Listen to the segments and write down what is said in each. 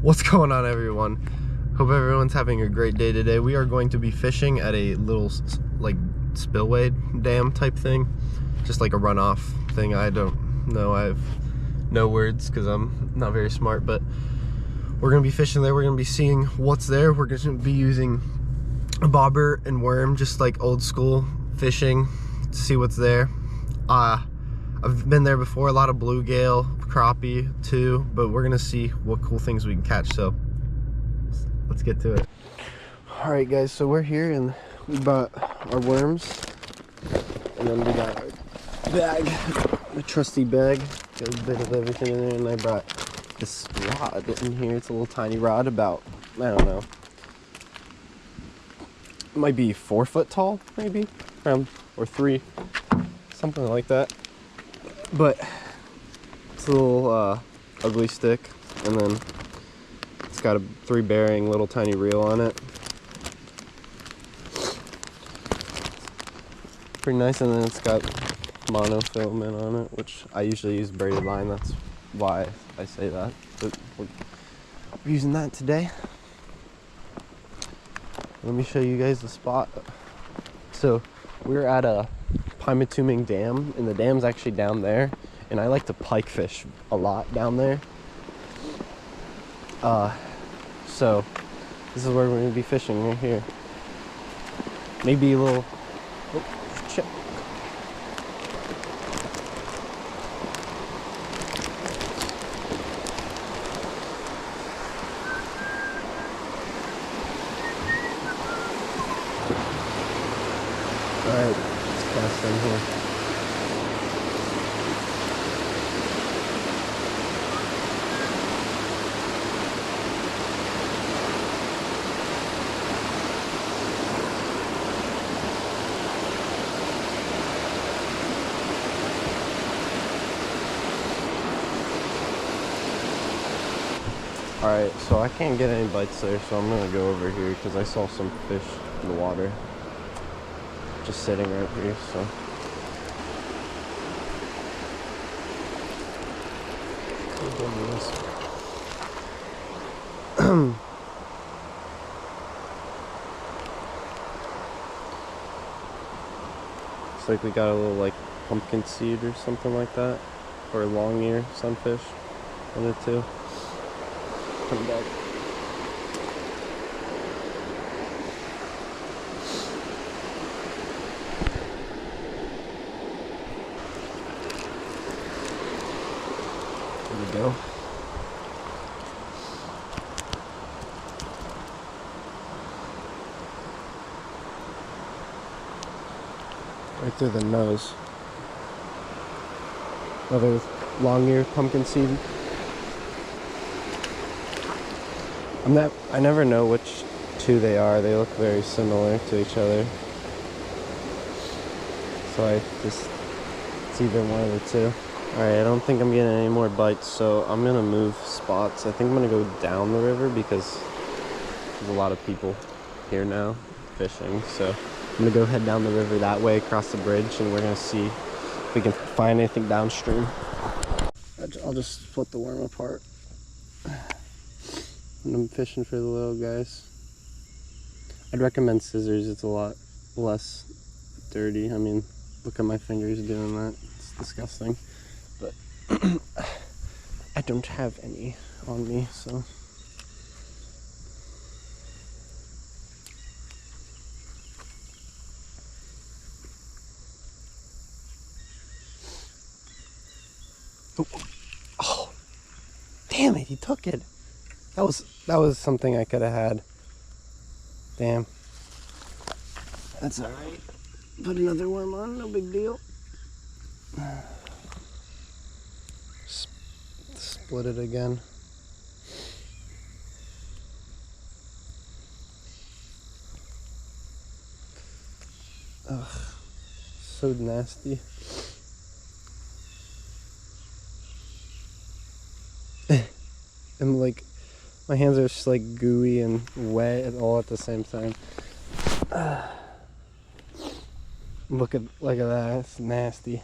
What's going on, everyone? Hope everyone's having a great day today. We are going to be fishing at a little like spillway dam type thing, just like a runoff thing. I don't know, I have no words because I'm not very smart, but we're gonna be fishing there. We're gonna be seeing what's there. We're gonna be using a bobber and worm, just like old school fishing, to see what's there. I've been there before, a lot of bluegill, crappie too, but we're gonna see what cool things we can catch, so let's get to it. All right, guys, so we're here and we bought our worms, and then we got our bag, the trusty bag, got a bit of everything in there, and I brought this rod in here. It's a little tiny rod, about, I don't know, it might be 4 foot tall, maybe, or 3, something like that. But it's a little ugly stick, and then it's got a 3-bearing little tiny reel on it. Pretty nice, and then it's got monofilament on it, which I usually use braided line. That's why I say that. But we're using that today. Let me show you guys the spot. So we're at a Pymatuning Dam, and the dam's actually down there, and I like to pike fish a lot down there. So this is where we're going to be fishing, right here. Maybe a little chip. Alright, let's cast in here. Alright, so I can't get any bites there, so I'm gonna go over here because I saw some fish in the water just sitting right here, so. It's like we got a little like pumpkin seed or something like that, or a long ear sunfish, one or two. Come back. There we go. Right through the nose. Another long ear pumpkin seed. I never know which two they are. They look very similar to each other. So it's either one of the two. Alright, I don't think I'm getting any more bites, so I'm gonna move spots. I think I'm gonna go down the river because there's a lot of people here now fishing. So I'm gonna go head down the river that way, across the bridge, and we're gonna see if we can find anything downstream. I'll just split the worm apart. And I'm fishing for the little guys. I'd recommend scissors, it's a lot less dirty. I mean, look at my fingers doing that, it's disgusting. But I don't have any on me, so. Oh, damn it, he took it. That was something I could have had. Damn. That's alright. Put another worm on, no big deal. Split it again. Ugh, so nasty. And like, my hands are just like gooey and wet all at the same time. Look at that, it's nasty.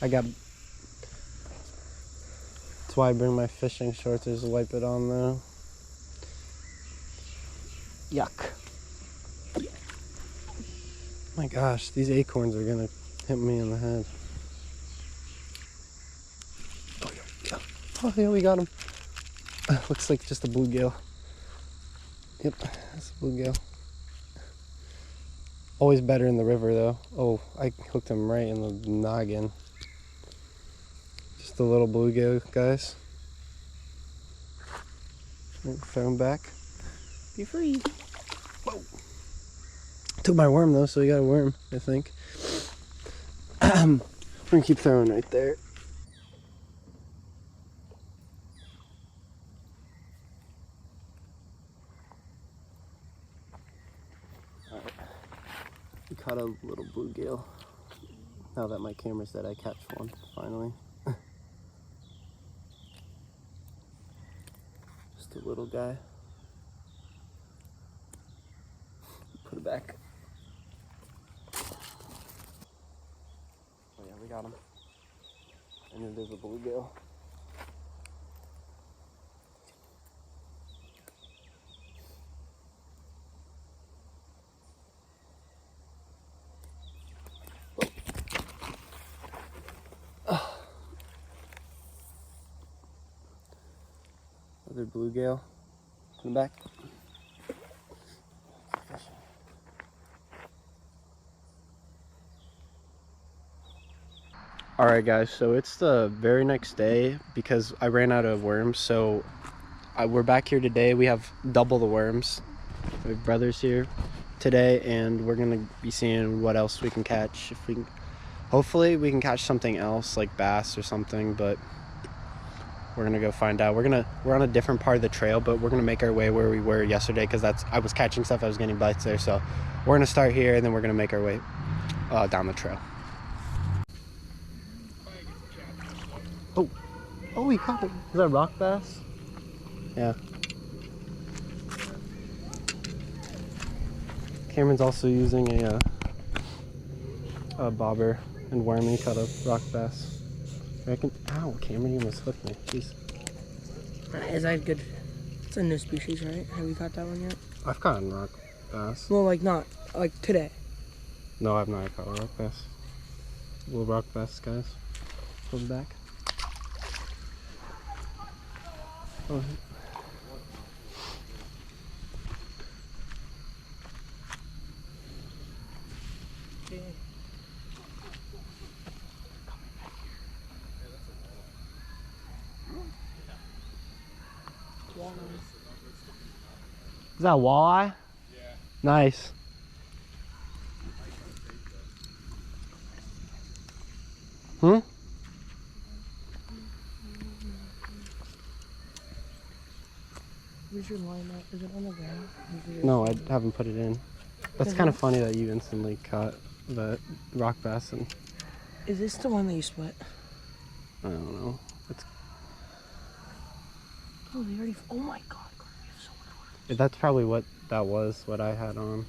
I got That's why I bring my fishing shorts, just wipe it on though. Yuck. My gosh, these acorns are gonna hit me in the head. Oh yeah, we got him. Looks like just a bluegill. Yep, that's a bluegill. Always better in the river though. Oh, I hooked him right in the noggin. Just a little bluegill, guys. Throw him back. Be free. Whoa. Took my worm though, so we got a worm, I think. We're gonna keep throwing right there. Alright. We caught a little bluegill. Now that my camera said I catch one, finally. Just a little guy. Put it back. Oh yeah, we got him. And it is a bluegill. Another bluegill. Put him back. Alright guys, so it's the very next day because I ran out of worms, so we're back here today. We have double the worms. My brother's here today and we're gonna be seeing what else we can catch. If we can, hopefully we can catch something else like bass or something, but we're gonna go find out. We're on a different part of the trail, but we're gonna make our way where we were yesterday because I was catching stuff, I was getting bites there. So we're gonna start here and then we're gonna make our way down the trail. Oh, we caught it. Is that rock bass? Yeah. Cameron's also using a bobber and worm, and he caught a rock bass. I reckon. Ow, Cameron, you almost hooked me. Jeez. Is that good? It's a new species, right? Have you caught that one yet? I've caught rock bass. Well, like not like today. No, I've not caught rock bass. Little rock bass, guys. Pull it back. Oh. Is that a walleye? Yeah. Nice. Hmm? Where's your line at? Is it on the ground? No, I haven't put it in. That's kind of funny that you instantly caught the rock bass. And is this the one that you split? I don't know. It's... Oh, they already... Oh my god. That's probably what that was, what I had on.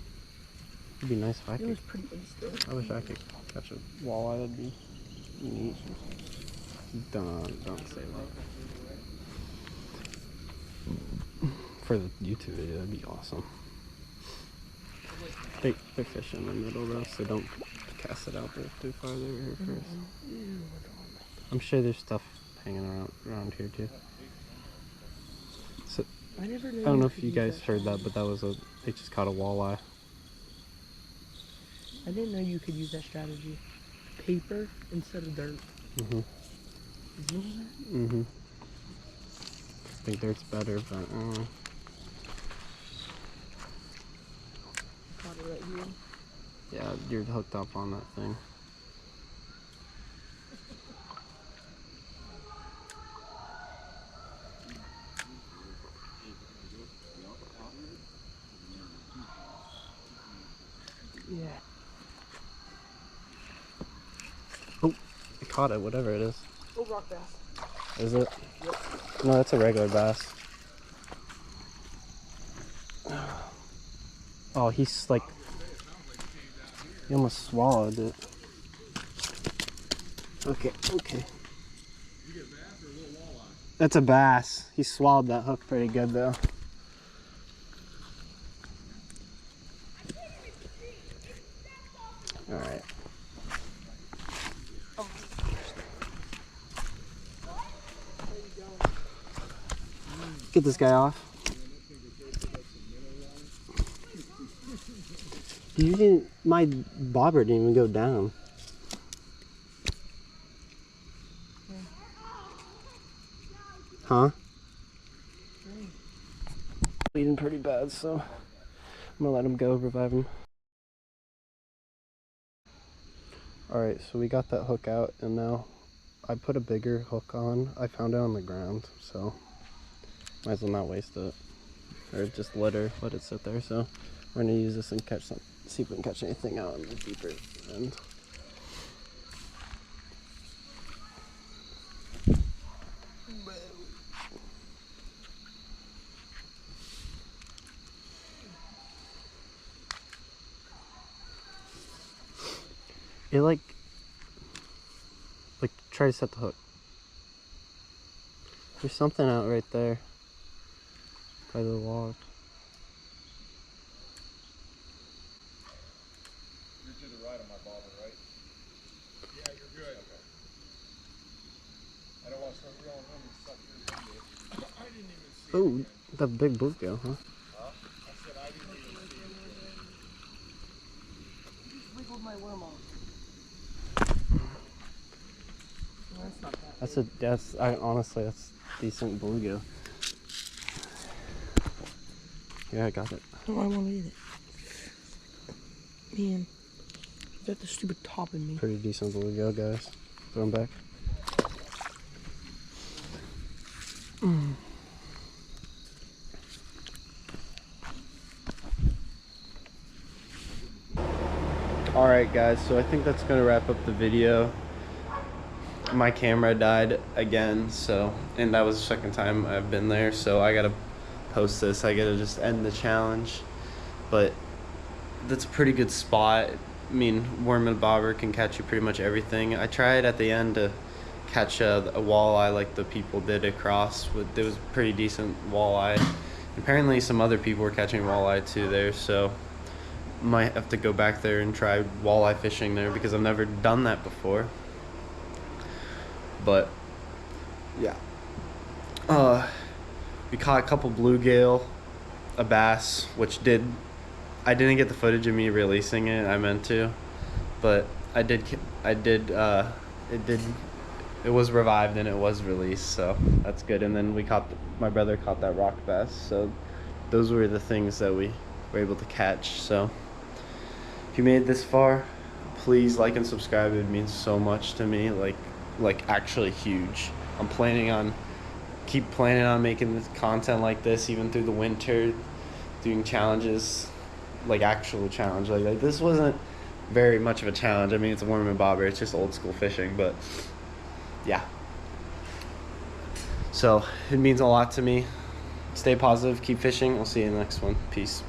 It'd be nice if I could. It was pretty instant. I wish I could catch a walleye. That'd be neat. Don't say that. For the YouTube video, that'd be awesome. They're fishing in the middle though, so don't cast it out there too far. They were here first. I'm sure there's stuff hanging around here too. So I don't know if you guys heard that, but they just caught a walleye. I didn't know you could use that strategy. Paper instead of dirt. Mm-hmm. Did you know that? Mm-hmm. I think dirt's better, but Caught it right here. yeah, you're hooked up on that thing. Yeah. Oh, I caught it, whatever it is. Oh, rock bass. Is it? Yep. No, that's a regular bass. Oh, he's like... He almost swallowed it. Okay, okay. That's a bass. He swallowed that hook pretty good though. All right. Get this guy off. You didn't. My bobber didn't even go down. Huh? Bleeding pretty bad, so I'm gonna let him go, revive him. Alright, so we got that hook out, and now I put a bigger hook on. I found it on the ground, so might as well not waste it. Or just let it sit there. So we're gonna use this and catch some, see if we can catch anything out in the deeper end. It like try to set the hook. There's something out right there by the log. You're to the right of my bobber, right? Yeah, you're good. Okay. I don't want to start reeling him and suck yours into it. I didn't even see Oh, the big bluegill, huh? I said I didn't even see it. You just wiggled my worm off. Well, that's not bad. Honestly, that's decent bluegill. Yeah, I got it. No, I want to eat it. Man, you got the stupid top in me. Pretty decent bluegill, guys. Throw him back. Alright guys, so I think that's gonna wrap up the video. My camera died again, so, and that was the second time I've been there, so I gotta post this. I gotta just end the challenge. But that's a pretty good spot. I mean, worm and bobber can catch you pretty much everything. I tried at the end to catch a walleye like the people did across. It was a pretty decent walleye. Apparently some other people were catching walleye too there, so might have to go back there and try walleye fishing there because I've never done that before. But yeah, we caught a couple bluegill, a bass, which I didn't get the footage of me releasing it. I meant to, but it was revived and it was released, so that's good. And then my brother caught that rock bass, so those were the things that we were able to catch. So if you made it this far, please like and subscribe. It means so much to me, like actually huge. I'm keep planning on making this content like this even through the winter, doing challenges, like actual challenge. Like this wasn't very much of a challenge. I mean, it's a worm and bobber, it's just old school fishing, but yeah. So it means a lot to me. Stay positive, keep fishing. I'll see you in the next one. Peace.